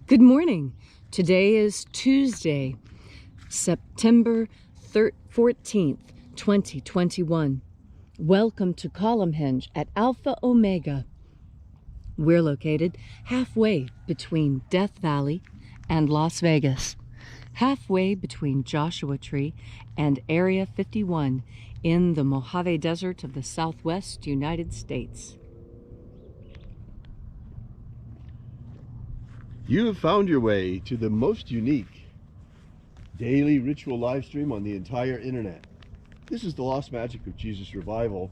Good morning. Today is Tuesday, September 14th, 2021. Welcome to Columnhenge at Alpha Ωmega. We're located halfway between Death Valley and Las Vegas, halfway between Joshua Tree and Area 51 in the Mojave Desert of the Southwest United States. You have found your way to the most unique daily ritual live stream on the entire internet. This is the Lost Magic of Jesus Revival,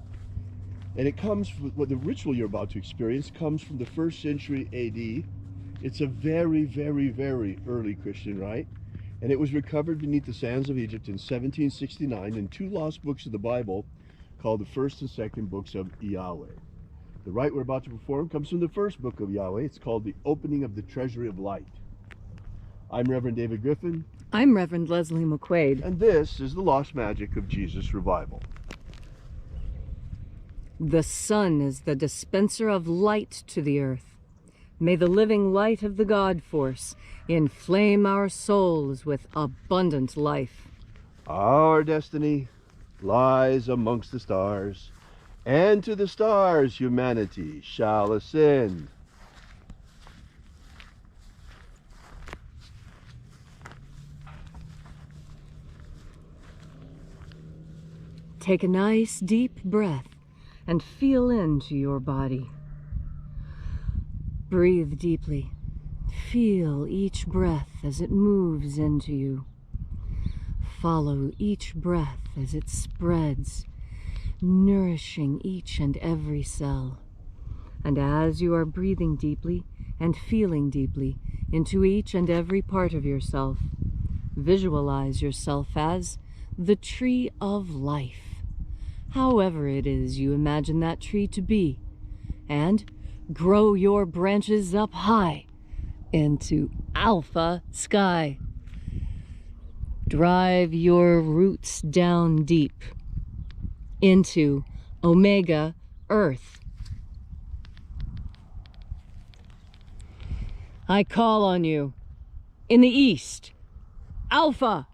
and it comes from what the ritual you're about to experience comes from the 1st century AD. It's a very, very, very early Christian rite, and it was recovered beneath the sands of Egypt in 1769 in 2 lost books of the Bible called the 1st and 2nd books of Yahweh. The rite we're about to perform comes from the 1st book of Yahweh. It's called the Opening of the Treasury of Light. I'm Reverend David Griffin. I'm Reverend Leslie McQuade. And this is the Lost Magic of Jesus Revival. The sun is the dispenser of light to the earth. May the living light of the God Force inflame our souls with abundant life. Our destiny lies amongst the stars, and to the stars humanity shall ascend. Take a nice deep breath and feel into your body. Breathe deeply. Feel each breath as it moves into you. Follow each breath as it spreads, nourishing each and every cell. And as you are breathing deeply and feeling deeply into each and every part of yourself, visualize yourself as the tree of life, however it is you imagine that tree to be, and grow your branches up high into alpha sky. Drive your roots down deep into Omega Earth. I call on you in the east, Alpha.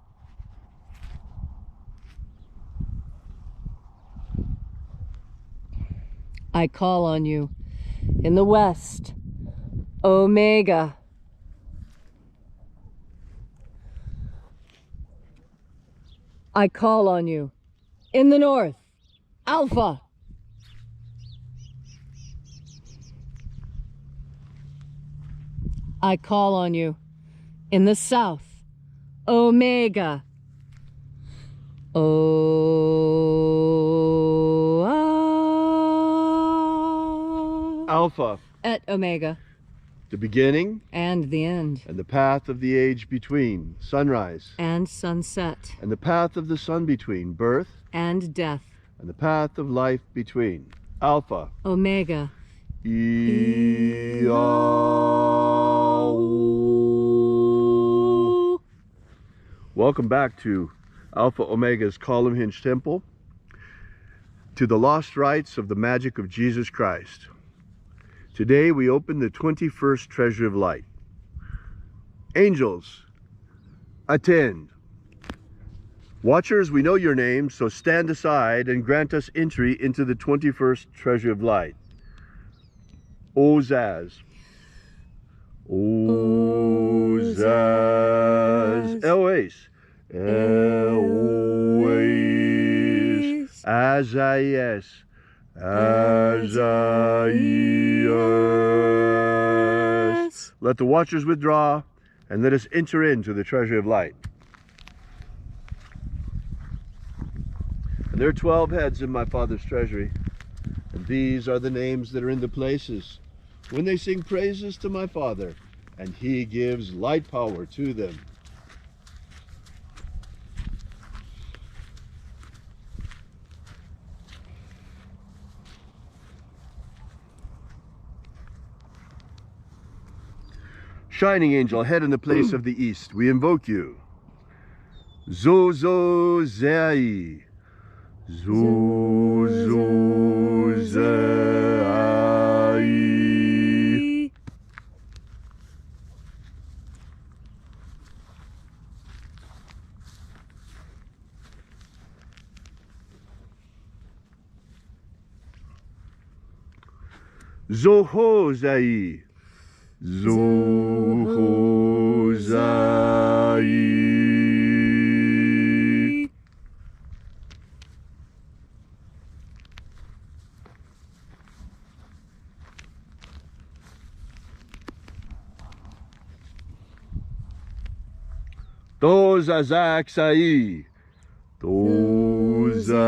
I call on you in the west, Omega. I call on you in the north, Alpha. I call on you in the south, Omega. Alpha. Et Omega. The beginning and the end. And the path of the age between. Sunrise and sunset. And the path of the sun between. Birth and death. And the path of life between. Alpha. Omega. Welcome back to Alpha Omega's Columnhenge Temple, to the lost rites of the magic of Jesus Christ. Today we open the 21st Treasury of Light. Angels, attend. Watchers, we know your names, so stand aside and grant us entry into the 21st Treasury of Light. Ozaz. Ozaz. Eloise. Eloise. Azayes. Azayas. Let the watchers withdraw, and let us enter into the Treasury of Light. And there are 12 heads in my Father's treasury, and these are the names that are in the places when they sing praises to my Father, and he gives light power to them. Shining angel, head in the place of the east, we invoke you. Zozo Zai. Zozo Zai. Zohozai. Zohozai. Tozazaksai. Tozazaksai.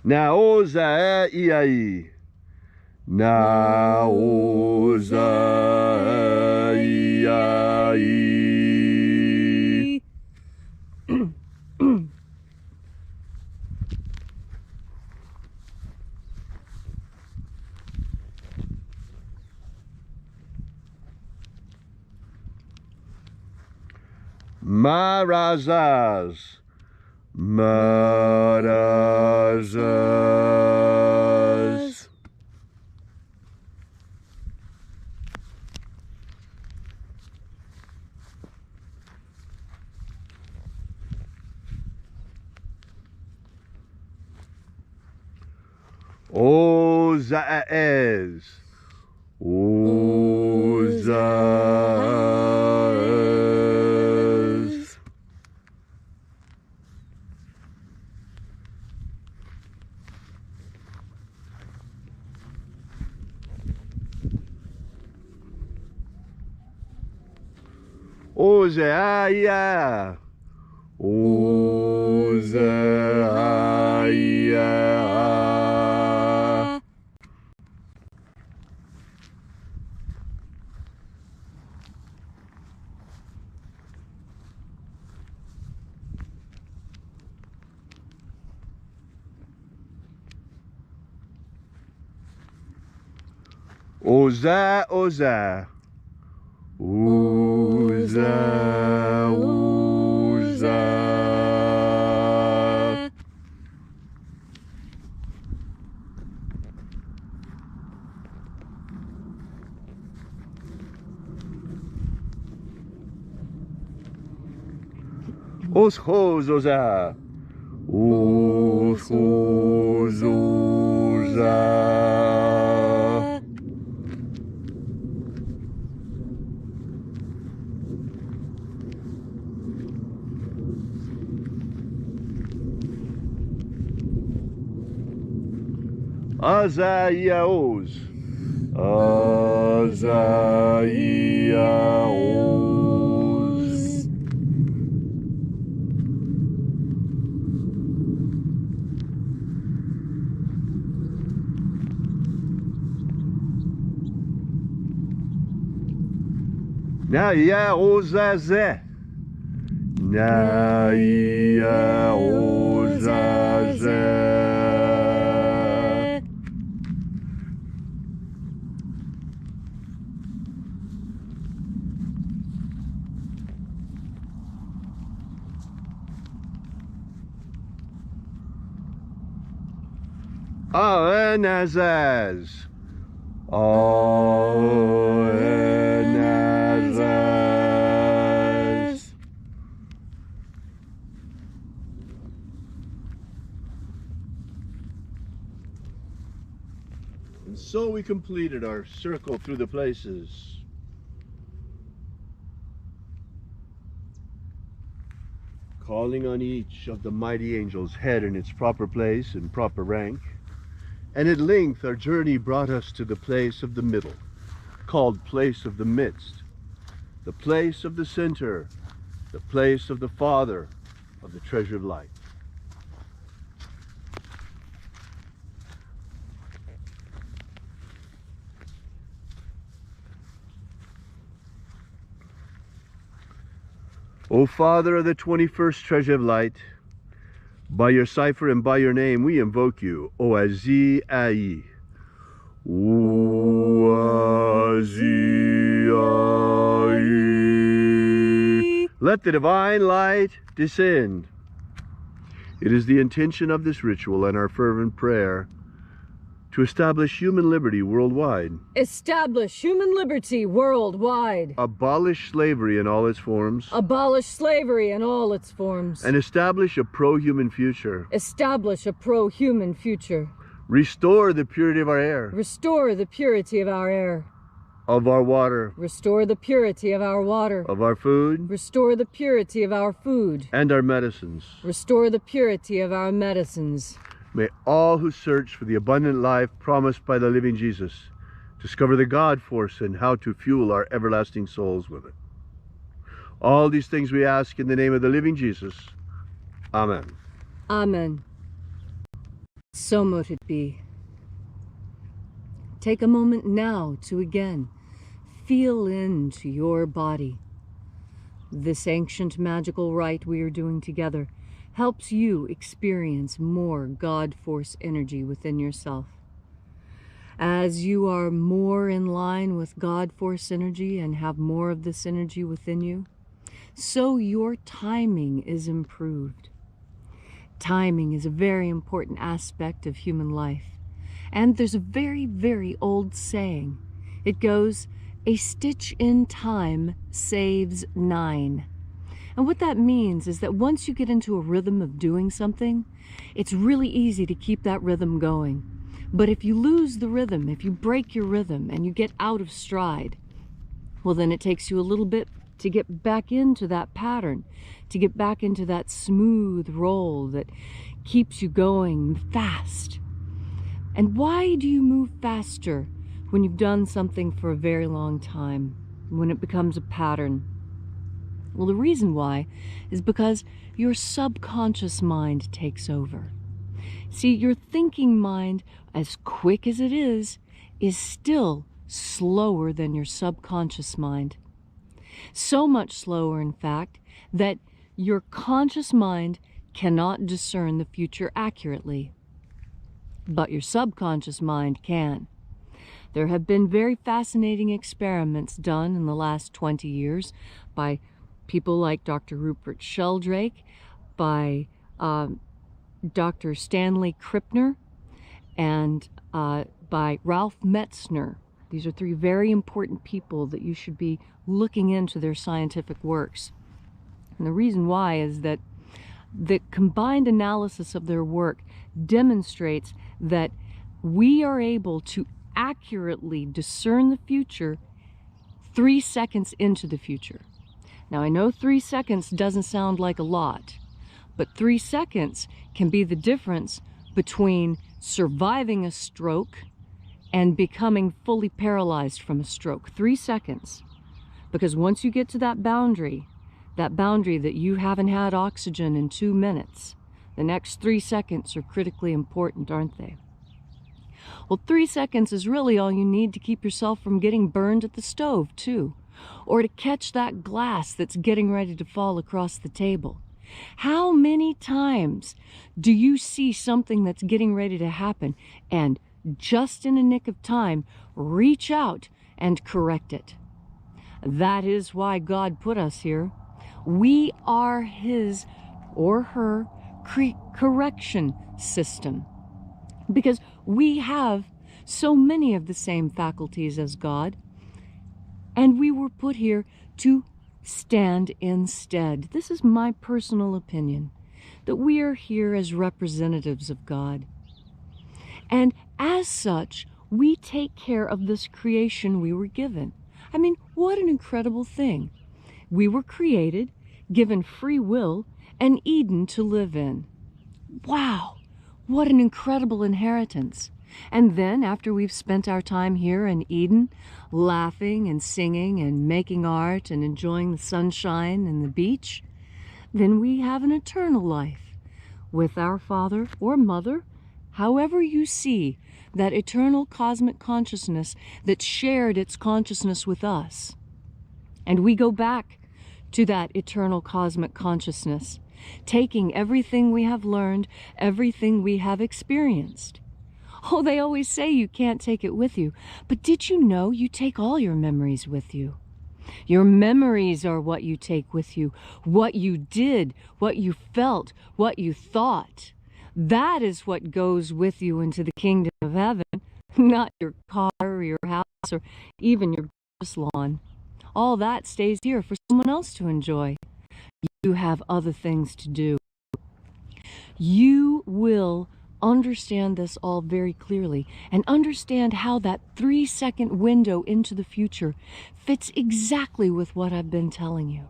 Naozaiai. Naozaiai. Marazaz. Marazaz. Ozaez. Ozaez. Ozaia. Ozaia. Oza, Oza. Oza, Oza. Oshozoza. Oshozoza. Azaiaos. Azaiaos. Naiaozaze. Naiaozaze. Aenazaz. Aenazaz. And so we completed our circle through the places. Calling on each of the mighty angels' head in its proper place and proper rank. And at length our journey brought us to the place of the middle, called place of the midst, the place of the center, the place of the Father of the Treasury of Light. O Father of the 21st Treasury of Light, by your cipher and by your name we invoke you, Oazi-ai. Oazi-ai. Let the divine light descend. It is the intention of this ritual and our fervent prayer to establish human liberty worldwide, establish human liberty worldwide, abolish slavery in all its forms, abolish slavery in all its forms, and establish a pro-human future, establish a pro-human future, restore the purity of our air, restore the purity of our air, of our water, restore the purity of our water, of our food, restore the purity of our food, and our medicines. restore the purity of our medicines. May all who search for the abundant life promised by the living Jesus discover the God force and how to fuel our everlasting souls with it. All these things we ask in the name of the living Jesus. Amen. Amen. So mote it be. Take a moment now to again feel into your body. This ancient magical rite we are doing together helps you experience more God force energy within yourself. As you are more in line with God force energy and have more of this energy within you, so your timing is improved. Timing is a very important aspect of human life. And there's a very, very old saying. It goes, "A stitch in time saves 9." And what that means is that once you get into a rhythm of doing something, it's really easy to keep that rhythm going. But if you lose the rhythm, if you break your rhythm and you get out of stride, well, then it takes you a little bit to get back into that pattern, to get back into that smooth roll that keeps you going fast. And why do you move faster when you've done something for a very long time, when it becomes a pattern? Well, the reason why is because your subconscious mind takes over. See, your thinking mind, as quick as it is still slower than your subconscious mind. So much slower, in fact, that your conscious mind cannot discern the future accurately. But your subconscious mind can. There have been very fascinating experiments done in the last 20 years by people like Dr. Rupert Sheldrake, by Dr. Stanley Krippner, and by Ralph Metzner. These are 3 very important people that you should be looking into their scientific works. And the reason why is that the combined analysis of their work demonstrates that we are able to accurately discern the future 3 seconds into the future. Now, I know 3 seconds doesn't sound like a lot, but 3 seconds can be the difference between surviving a stroke and becoming fully paralyzed from a stroke. 3 seconds. Because once you get to that boundary that you haven't had oxygen in 2 minutes, the next 3 seconds are critically important, aren't they? Well, 3 seconds is really all you need to keep yourself from getting burned at the stove, too, or to catch that glass that's getting ready to fall across the table. How many times do you see something that's getting ready to happen and just in a nick of time reach out and correct it? That is why God put us here. We are His or her correction system, because we have so many of the same faculties as God, and we were put here to stand instead. This is my personal opinion, that we are here as representatives of God. And as such, we take care of this creation we were given. I mean, what an incredible thing. We were created, given free will, and Eden to live in. Wow, what an incredible inheritance. And then, after we've spent our time here in Eden, laughing and singing and making art and enjoying the sunshine and the beach, then we have an eternal life with our father or mother, however you see that eternal cosmic consciousness that shared its consciousness with us. And we go back to that eternal cosmic consciousness, taking everything we have learned, everything we have experienced. Oh, they always say you can't take it with you, but did you know you take all your memories with you? Your memories are what you take with you, what you did, what you felt, what you thought. That is what goes with you into the kingdom of heaven, not your car or your house or even your lawn. All that stays here for someone else to enjoy. You have other things to do. You will understand this all very clearly and understand how that 3-second window into the future fits exactly with what I've been telling you.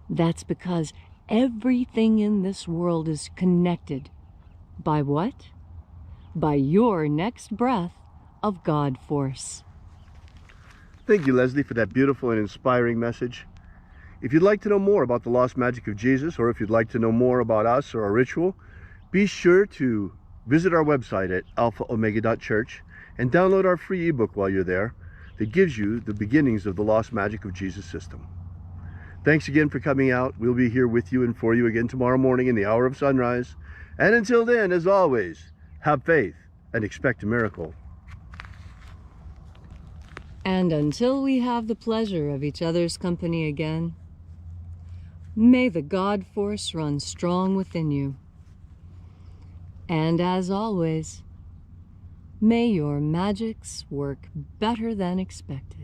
That's because everything in this world is connected. By what? By your next breath of God force. Thank you, Leslie, for that beautiful and inspiring message. If you'd like to know more about the lost magic of Jesus, or if you'd like to know more about us or our ritual, be sure to visit our website at alphaomega.church and download our free ebook while you're there that gives you the beginnings of the lost magic of Jesus system. Thanks again for coming out. We'll be here with you and for you again tomorrow morning in the hour of sunrise. And until then, as always, have faith and expect a miracle. And until we have the pleasure of each other's company again, may the God force run strong within you. And as always, may your magics work better than expected.